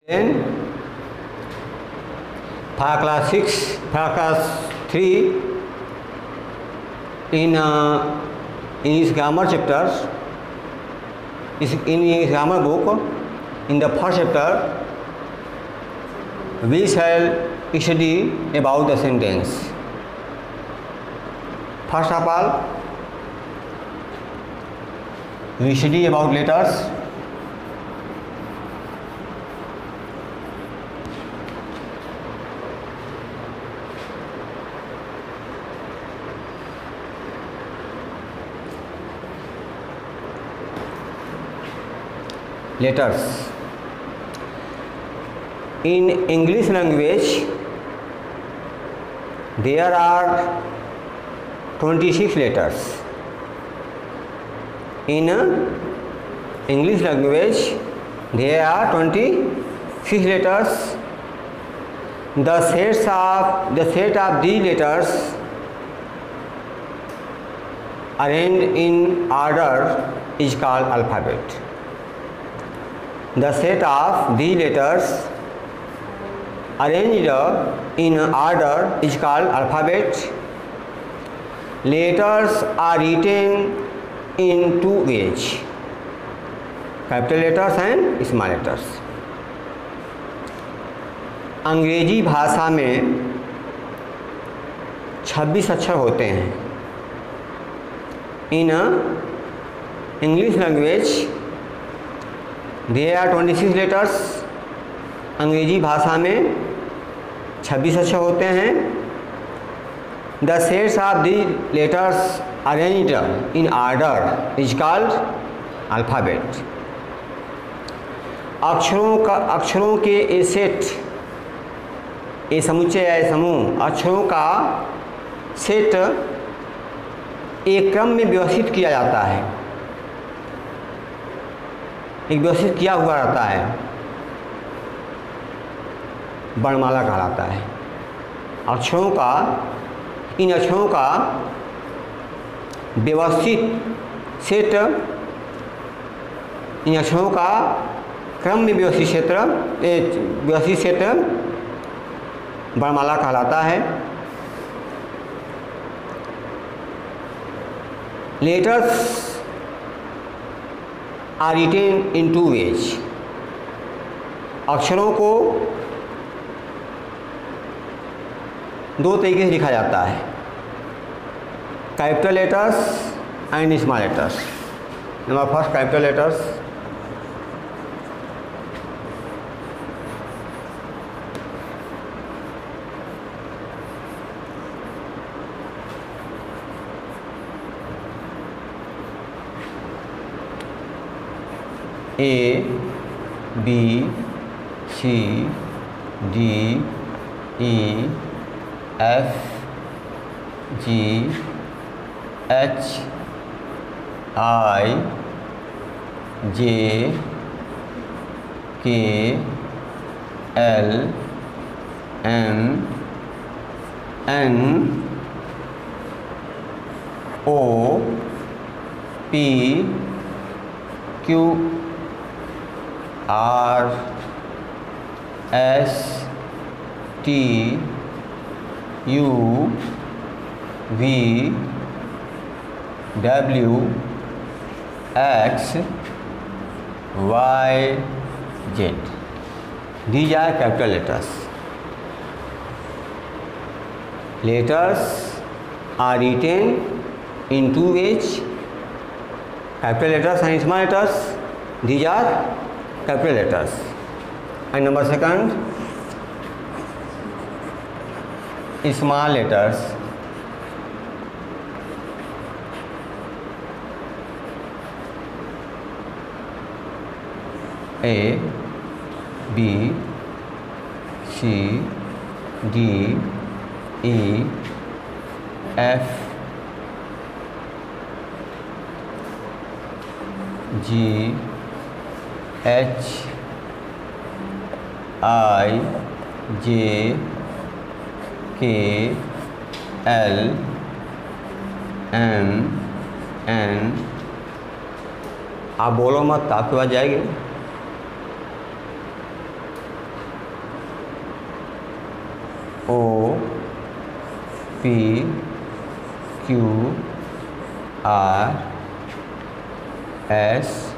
Then for class 6, for class 3 in his grammar chapters, in his grammar book, in the first chapter, we shall study about the sentence. First of all, we study about letters. Letters. In English language, there are 26 letters. In English language, there are 26 letters. The set of these letters arranged in order is called alphabet. The set of these letters arranged in order is called alphabet. Letters are written in two ways: capital letters and small letters. अंग्रेजी भाषा में 26 अक्षर होते हैं. In English language, there are 26 letters. अंग्रेजी भाषा में 26 अक्षर होते हैं. The sets of the letters arranged in order is called alphabet. अक्षरों के ये सेट, ये समुच्चय या समूह अक्षरों का सेट एक क्रम में व्यवस्थित किया जाता है, एक व्यवस्थित किया हुआ रहता है, वर्णमाला कहलाता है. इन अक्षरों का व्यवस्थित सेट, इन अक्षरों का क्रम में व्यवस्थित सेट वर्णमाला कहलाता है. Letters are written in two ways. अक्षरों को दो तरीके से लिखा जाता है: capital letters and small letters. Number first, capital letters. A, B, C, D, E, F, G, H, I, J, K, L, M, N, O, P, Q, R, S, T, U, V, W, X, Y, Z. These are capital letters. Letters are written in two ways: capital letters and small letters. These are capital letters. And number second, small letters. A, B, C, D, E, F, G, H, I, J, K, L, M, N. आप बोलो मत, आपके पास जाएगी. O P Q R S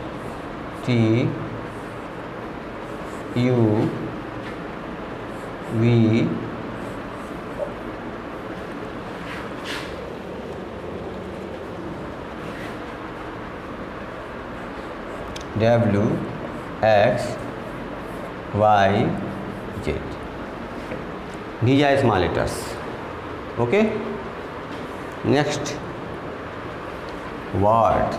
T U V W X Y Z. These are small letters. Okay. Next word.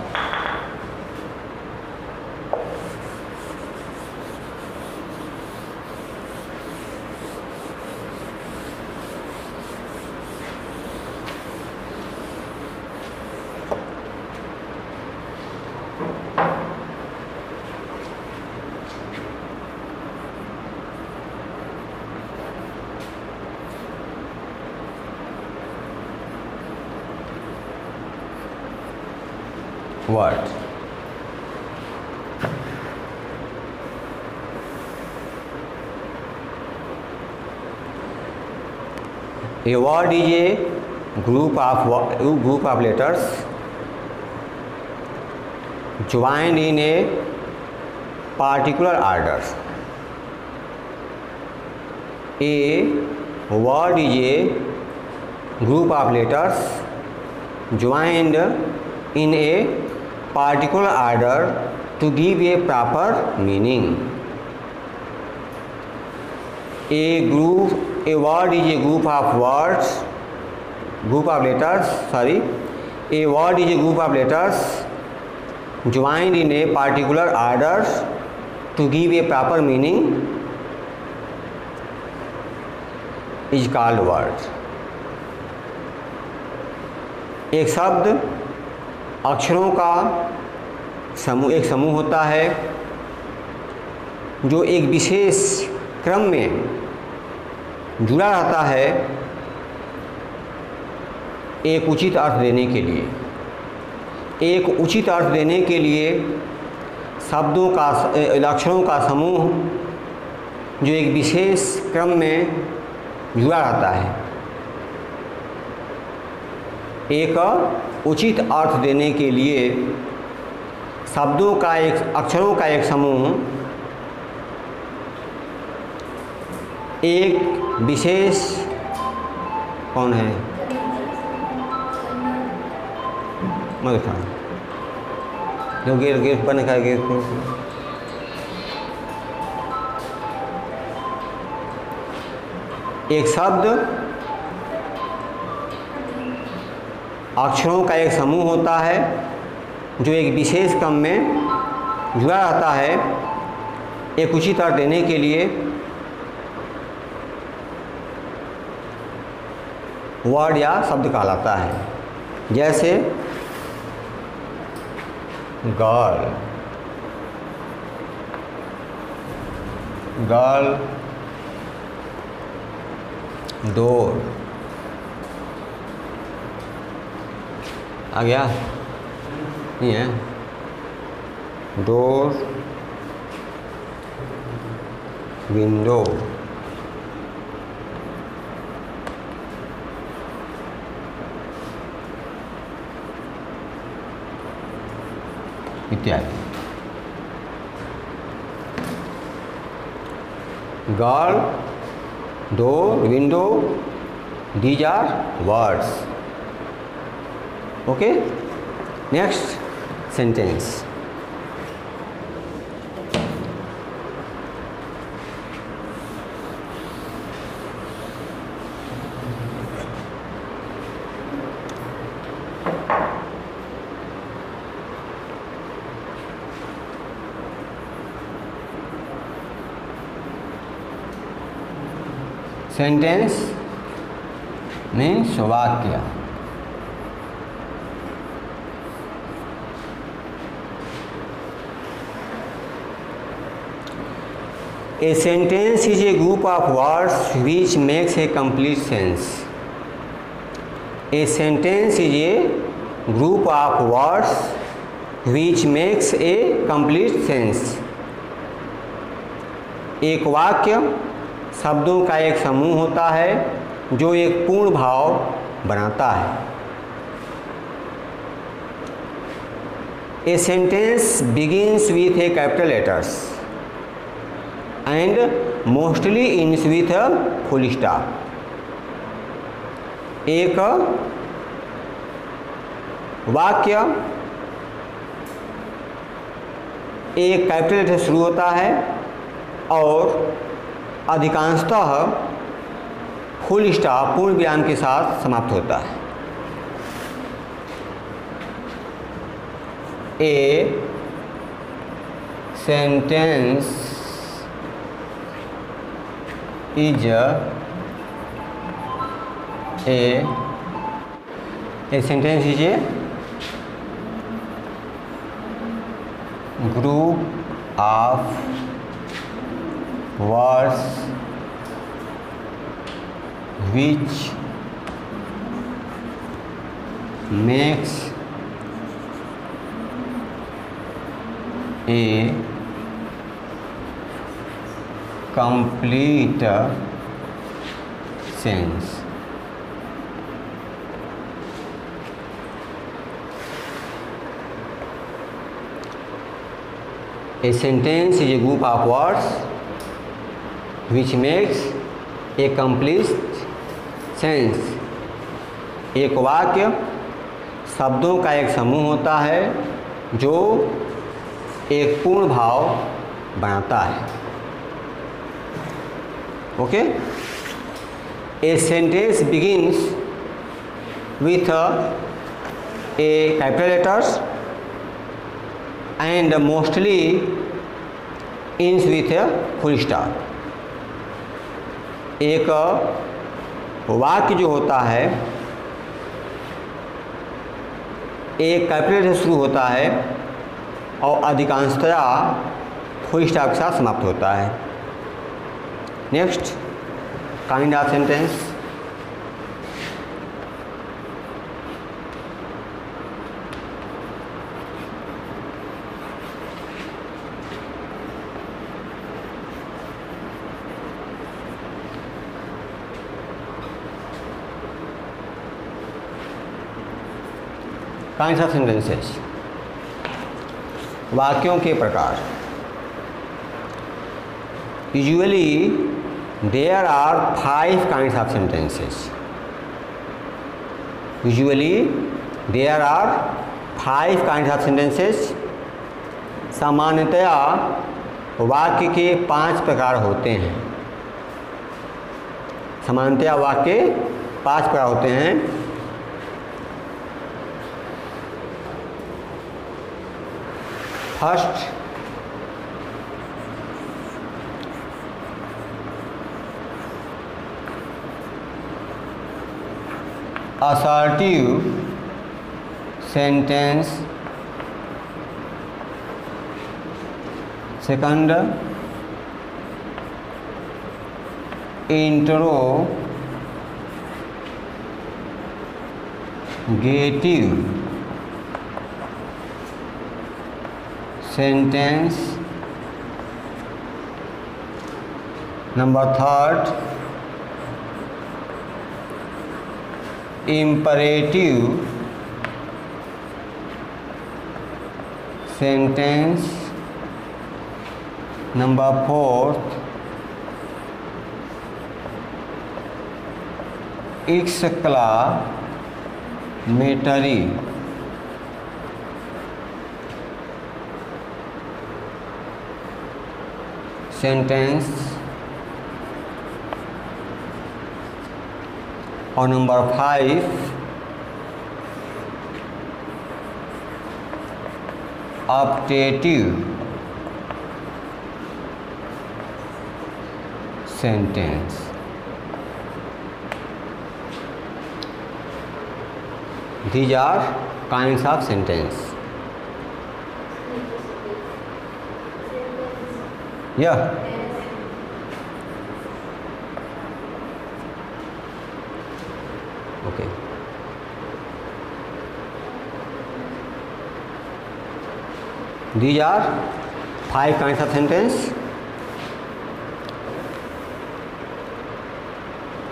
Word. A word is a group of letters joined in a particular order. A word is a group of letters joined in a particular order to give a proper meaning. A word is a group of letters. A word is a group of letters joined in a particular order to give a proper meaning is called word. एक शब्द अक्षरों का एक समूह होता है जो एक विशेष क्रम में जुड़ा रहता है एक उचित अर्थ देने के लिए। एक उचित अर्थ देने के लिए शब्दों का अक्षरों का समूह जो एक विशेष क्रम में जुड़ा रहता है, एक उचित अर्थ देने के लिए शब्दों का अक्षरों का एक समूह एक विशेष कौन है जो गेट बन का गेट को एक शब्द अक्षरों का एक समूह होता है जो एक विशेष क्रम में जुड़ा रहता है एक उचित अर्थ देने के लिए वर्ड या शब्द कहलाता है। जैसे गर्ल, डोर आ गया नहीं है, डोर, विंडो, इत्यादि। Girl, door, window, these are words. Okay, next sentence. Sentence means वाक्य। A sentence is a group of words which makes a complete sense. A sentence is a group of words which makes a complete sense. एक वाक्य शब्दों का एक समूह होता है जो एक पूर्ण भाव बनाता है। A sentence begins with a capital letters and mostly ends with a full stop. एक वाक्य एक कैपिटल लेटर शुरू होता है और अधिकांशतः फुल स्टॉप पूर्ण विराम के साथ समाप्त होता है। A sentence is a sentence is a group of words which makes a complete sense। A sentence is a group of words which makes a complete sense। एक वाक्य शब्दों का एक समूह होता है जो एक पूर्ण भाव बनाता है। Okay, a sentence begins with a capital letters and mostly ends with a full stop. एक वाक्य जो होता है एक कैपिटल से शुरू होता है और अधिकांशतया फुल स्टॉप के साथ समाप्त होता है। Next kind of sentence. Kinds of sentences, वाक्यों के प्रकार। Usually there are 5 kinds of sentences. Usually there are 5 kinds of sentences. सामान्यतया वाक्य के 5 प्रकार होते हैं। सामान्यतया वाक्य 5 प्रकार होते हैं। First, assertive sentence। second, interrogative sentence। number third, imperative sentence। number fourth, exclamatory sentence। और number 5, optative sentence। These are kinds of sentence। Yeah। Okay। These are 5 kinds of sentence।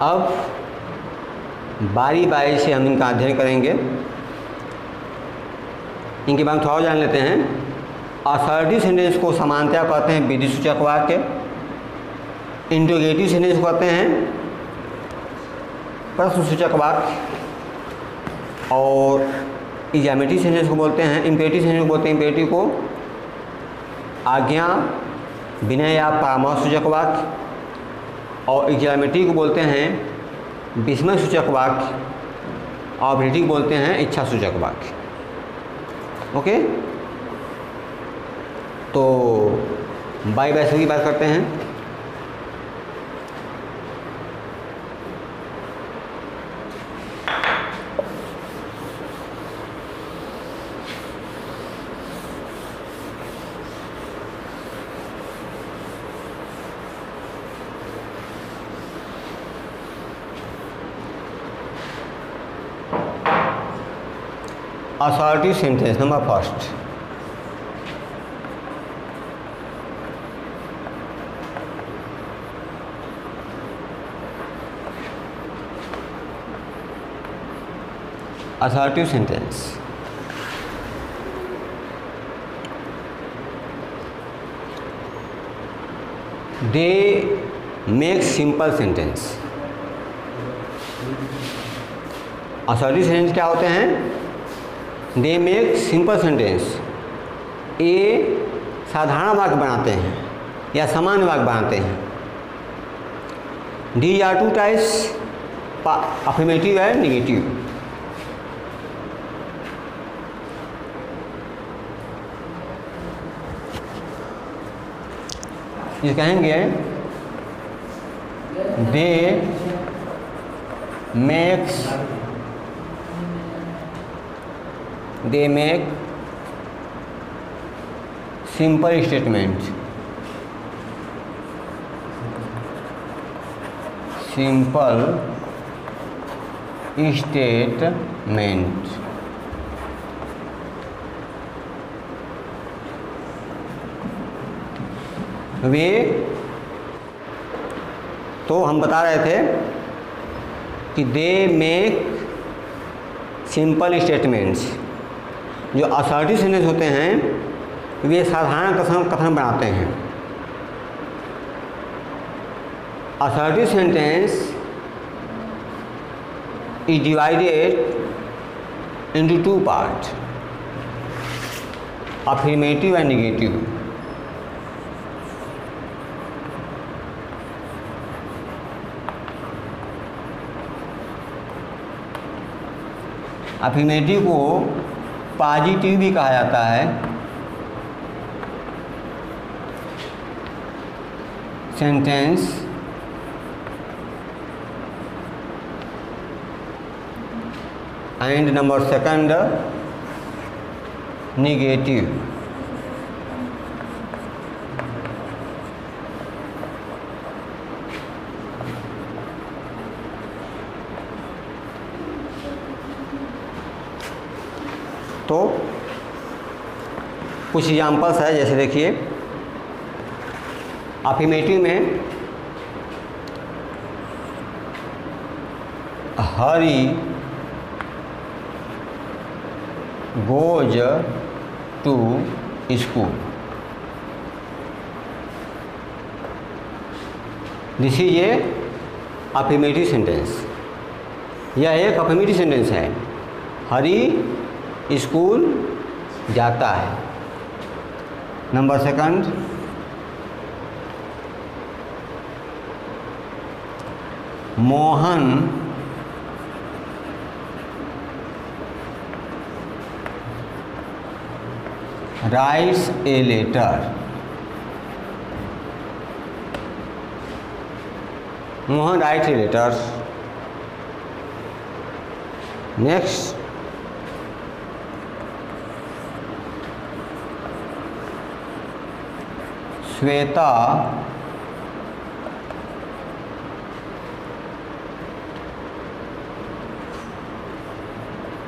अब बारी बारी से हम इनका अध्ययन करेंगे। इनके बारे में थोड़ा जान लेते हैं। असर्टिव सेंटेंस को सामान्यतया कहते हैं विधि सूचक वाक्य, इंट्रोगेटिव सेंटेंस को कहते हैं प्रश्न सूचक वाक्य, और इजामेटिव सेंटेंस को बोलते हैं, इम्पेरेटिव सेंटेंस को बोलते हैं, इम्पेरेटिव को आज्ञा, विनय या परामर्श सूचक वाक्य, और इजामेटिव को बोलते हैं विस्मय सूचक वाक्य, और ऑब्जेक्टिव बोलते हैं इच्छा सूचक वाक्य। ओके, तो बाई बाई की बात करते हैं। Assertive sentence number first. assertive sentence, they make simple sentence। assertive sentence क्या होते हैं? दे मेक सिंपल सेंटेंस, ये साधारण वाक्य बनाते हैं या सामान्य वाक्य बनाते हैं। D R two types, affirmative है निगेटिव। ये कहेंगे दे makes, they make simple statement, simple statement। वे, तो हम बता रहे थे कि दे मेक सिंपल स्टेटमेंट्स। जो असर्टिव सेंटेंस होते हैं वे साधारण कथन बनाते हैं। Assertive sentence is divided into two part, affirmative and negative. Affirmative को पॉजिटिव भी कहा जाता है। Sentence and number second negative. तो कुछ एग्जाम्पल्स है, जैसे देखिए अफर्मेटिव में Hari goes to school, this is a affirmative sentence. यह एक अफर्मेटिव सेंटेंस है। हरी स्कूल जाता है। Number second, Mohan writes a letter. Mohan writes a letter. Next, Shweta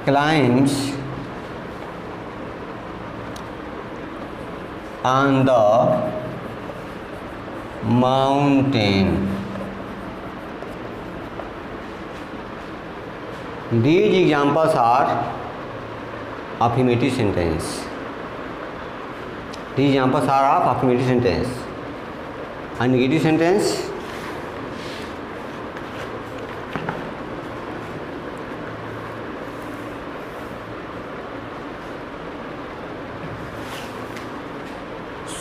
climbs on the mountain। These examples are affirmative sentence. These examples are of affirmative sentence. A negative sentence,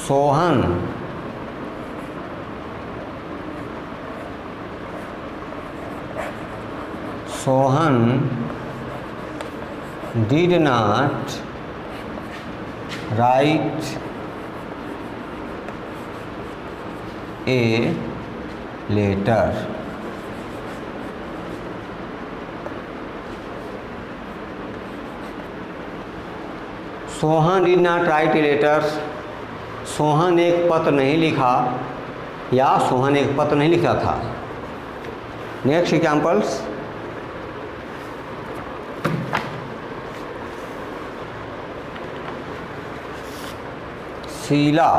Sohan did not write a letter. Sohan did not write a letter, Sohan ने एक पत्र नहीं लिखा या सोहन एक पत्र नहीं लिखा था। Next examples, Sheela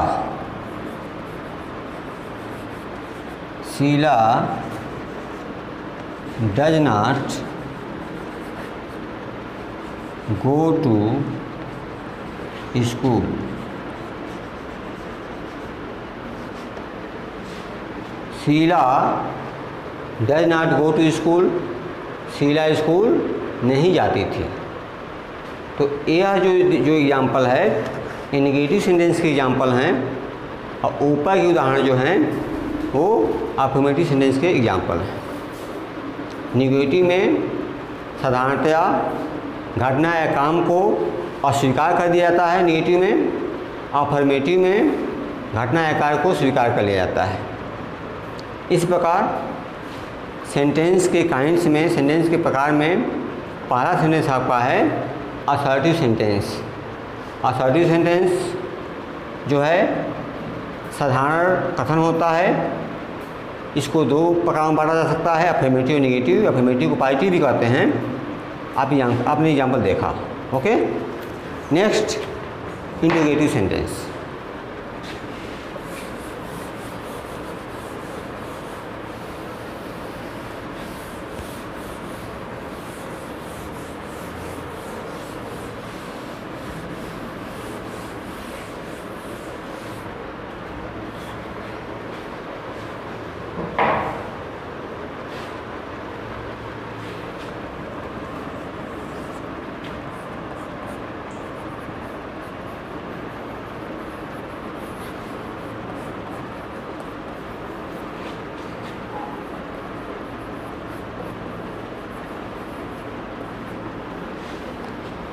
does not go to school. Sheela does not go to school, Sheela school नहीं जाती थी। तो यह जो एग्जाम्पल है ये नेगेटिव सेंटेंस के एग्जाम्पल हैं और ऊपर के उदाहरण जो हैं वो अफर्मेटिव सेंटेंस के एग्जाम्पल हैं। नेगेटिव में साधारणतया घटना या काम को अस्वीकार कर दिया जाता है, नेगेटिव में। अफर्मेटिव में घटना या कार्य को स्वीकार कर लिया जाता है। इस प्रकार सेंटेंस के काइंड्स में, सेंटेंस के प्रकार में पहला सेंटेंस आपका है असर्टिव सेंटेंस। असर्टिव सेंटेंस जो है साधारण कथन होता है। इसको दो प्रकार में बांटा जा सकता है, अफर्मेटिव और नेगेटिव। अफर्मेटिव को पॉजिटिव भी कहते हैं। आपने एग्जाम्पल देखा। Okay, next interrogative sentence.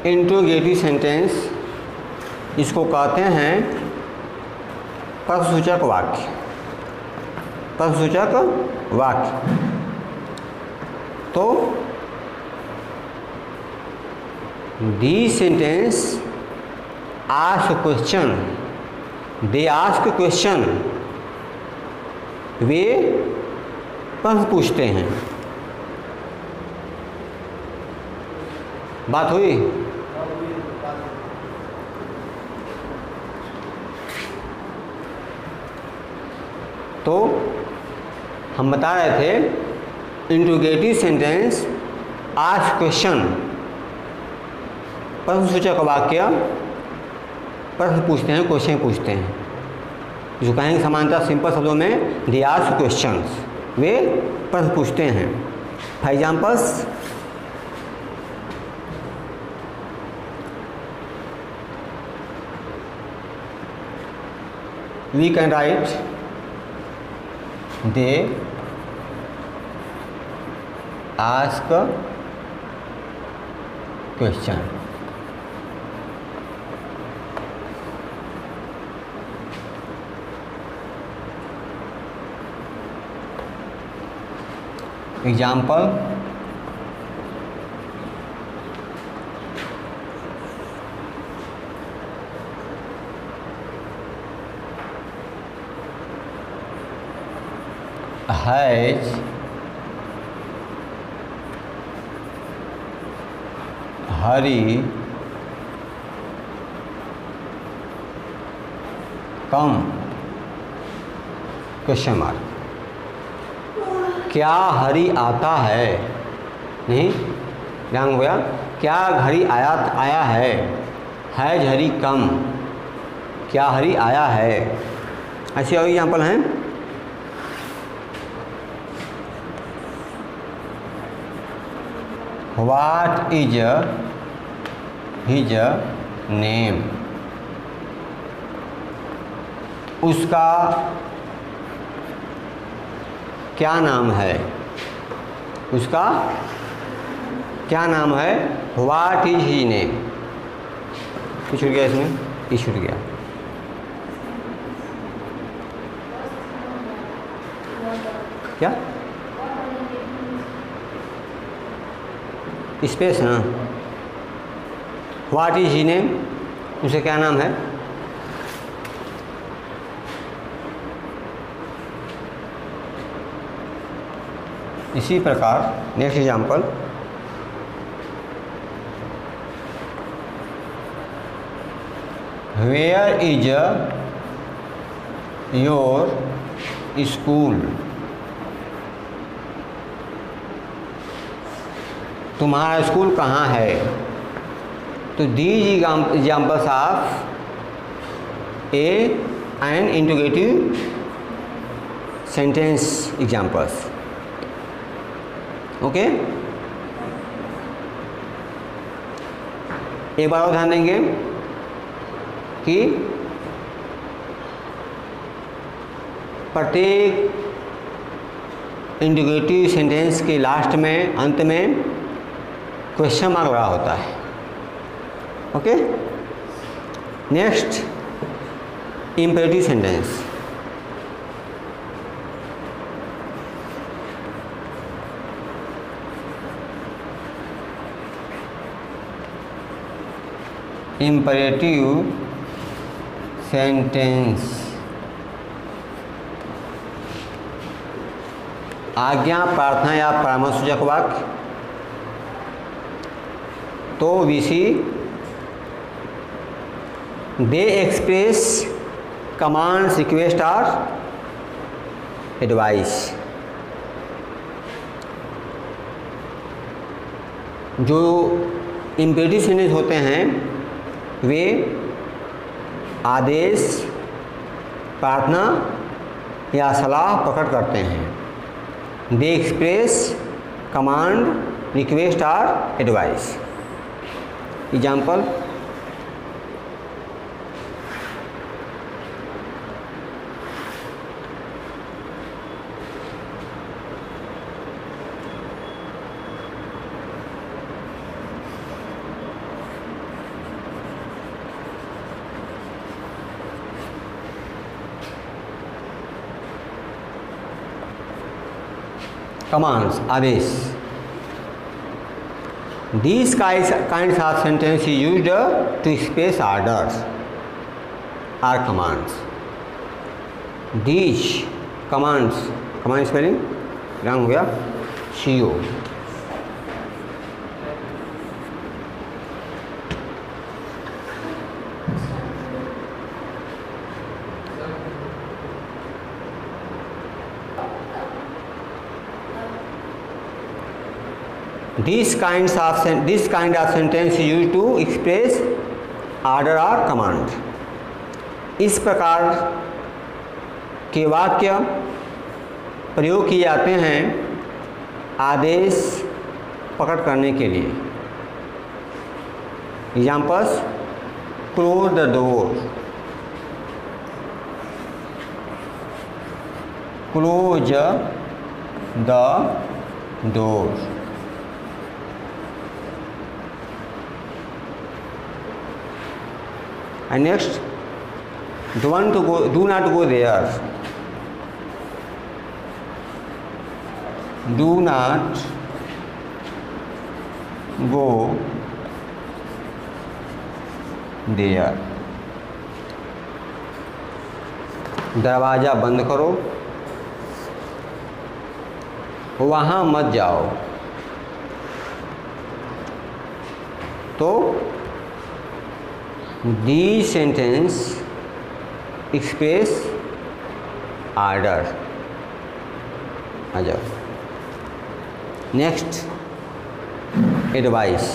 Interrogative sentence इसको कहते हैं प्रश्नसूचक वाक्य। प्रश्नसूचक वाक्य। तो this sentence ask question, they ask question, वे प्रश्न पूछते हैं। बात हुई? तो हम बता रहे थे इंट्रोगेटिव सेंटेंस आस्क क्वेश्चन, प्रश्नसूचक वाक्य प्रश्न पूछते हैं, क्वेश्चन पूछते हैं। जो कहेंगे समानता सिंपल शब्दों में दे आस्क क्वेश्चंस, वे प्रश्न पूछते हैं। For examples, we can write they ask question। Example, has Hari come? Question mark. क्या हरि आता है? नहीं, रंग हो गया। क्या घड़ी आया है झड़ी कम, क्या हरी आया है। ऐसे और एग्जाम्पल हैं। व्हाट इज हिज नेम, उसका क्या नाम है, उसका क्या नाम है। व्हाट इज हिज नेम, ये छूट गया, इसमें ये छूट गया। क्या स्पेस ना, व्हाट इज हिज नेम, उसे क्या नाम है। इसी प्रकार next example, where is your school, तुम्हारा स्कूल कहाँ है। तो these examples of an interrogative sentence examples. Okay, एक बार और ध्यान देंगे कि प्रत्येक इंट्रोगेटिव सेंटेंस के लास्ट में, अंत में क्वेश्चन मार्क लगा होता है। Okay, next imperative sentence. Imperative sentence आज्ञा, प्रार्थना या परामर्शसूचक वाक्य। तो we see they express commands, request और एडवाइस। जो इम्पेरेटिव सेंटेंस होते हैं वे आदेश, प्रार्थना या सलाह प्रकट करते हैं। दे एक्सप्रेस कमांड, रिक्वेस्ट और एडवाइस। एग्जाम्पल, commands, आदेश। These kinds of sentences used to express orders or commands. These commands, command spelling रंग हो गया CO। This kind of sentence used to express order or command। इस प्रकार के वाक्य प्रयोग किए जाते हैं आदेश प्रकट करने के लिए। Examples, close the door, close the door. And next, do not go there, do not go there। दरवाज़ा बंद करो, वहाँ मत जाओ। तो these sentence express order। आ जाओ next. Advice.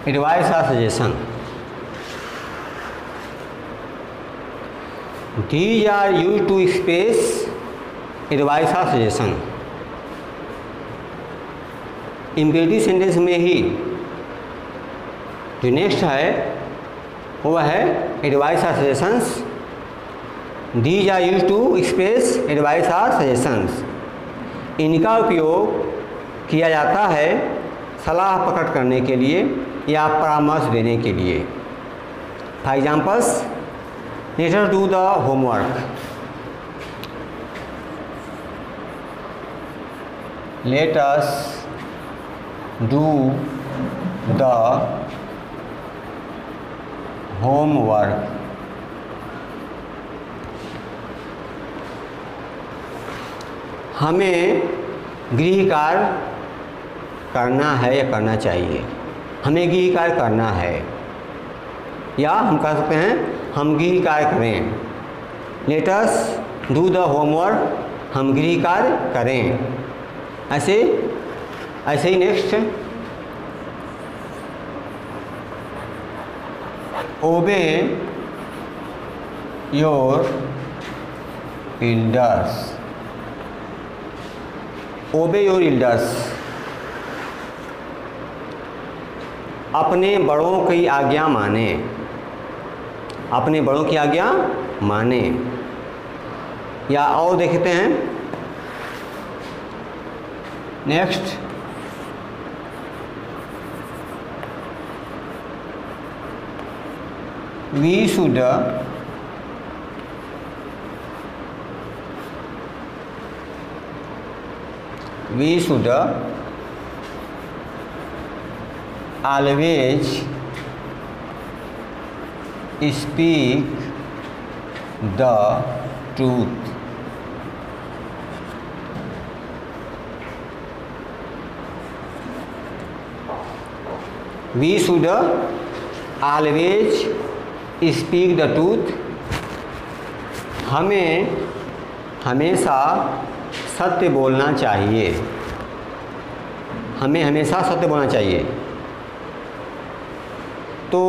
Advice or suggestion. These are used to express advice or suggestion. Imperative sentence में ही जो नेक्स्ट है वो है एडवाइस और suggestions. These are use to express advice और सजेशंस। इनका उपयोग किया जाता है सलाह प्रकट करने के लिए या परामर्श देने के लिए। For examples, late us do the homework. Late us do the homework. हमें गृह कार्य करना है या करना चाहिए। हमें गृह कार्य करना है, या हम कह सकते हैं हम गृह कार्य करें। Let us do the homework, हम गृह कार्य करें। ऐसे ही next, obey your elders. Obey your elders, अपने बड़ों की आज्ञा माने। अपने बड़ों की आज्ञा माने। या और देखते हैं next, we should always speak the truth। We should always speak the truth। हमें हमेशा सत्य बोलना चाहिए। हमें हमेशा सत्य बोलना चाहिए। तो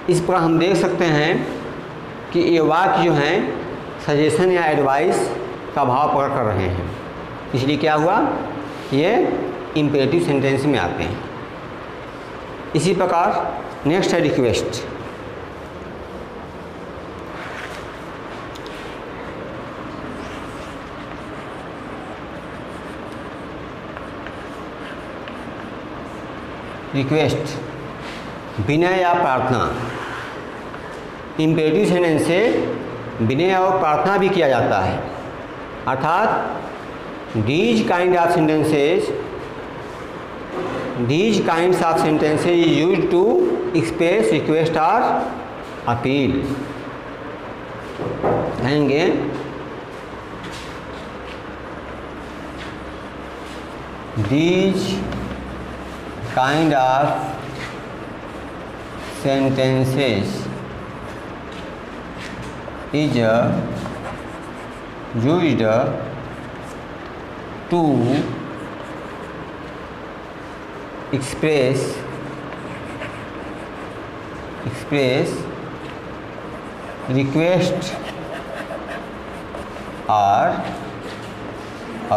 इस पर हम देख सकते हैं कि ये वाक्य जो हैं सजेशन या एडवाइस का भाव प्रकट कर रहे हैं। इसलिए क्या हुआ, ये इम्पेरेटिव सेंटेंस में आते हैं। इसी प्रकार नेक्स्ट है रिक्वेस्ट। रिक्वेस्ट, विनय या प्रार्थना। इम्पेरेटिव सेंटेंस से विनय और प्रार्थना भी किया जाता है। अर्थात these kind of sentences used to express request और अपील। कहेंगे these kind of sentences is used to express request or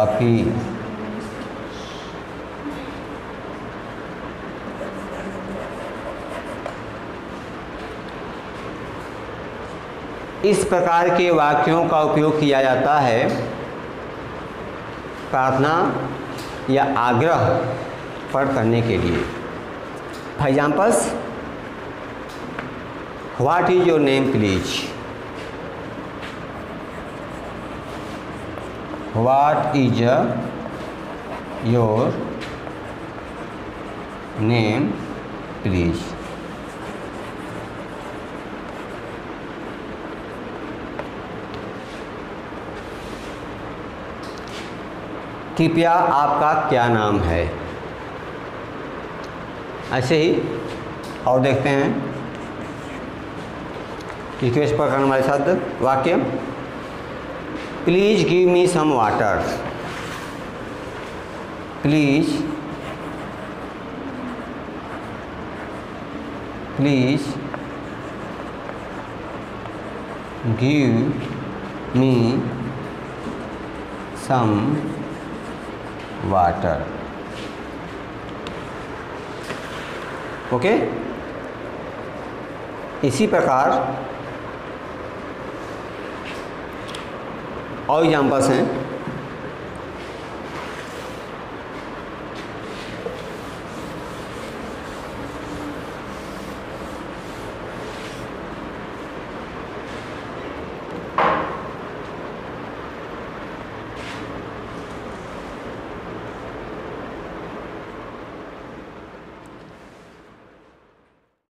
appeal। इस प्रकार के वाक्यों का उपयोग किया जाता है प्रार्थना या आग्रह पर करने के लिए। For examples, what is your name please, what is your name please. कृपया आपका क्या नाम है। ऐसे ही और देखते हैं रिक्वेस्ट पर करने वाले शब्द वाक्य, please give me some water, please give me some water. Okay, इसी प्रकार और एग्जाम्पल्स हैं।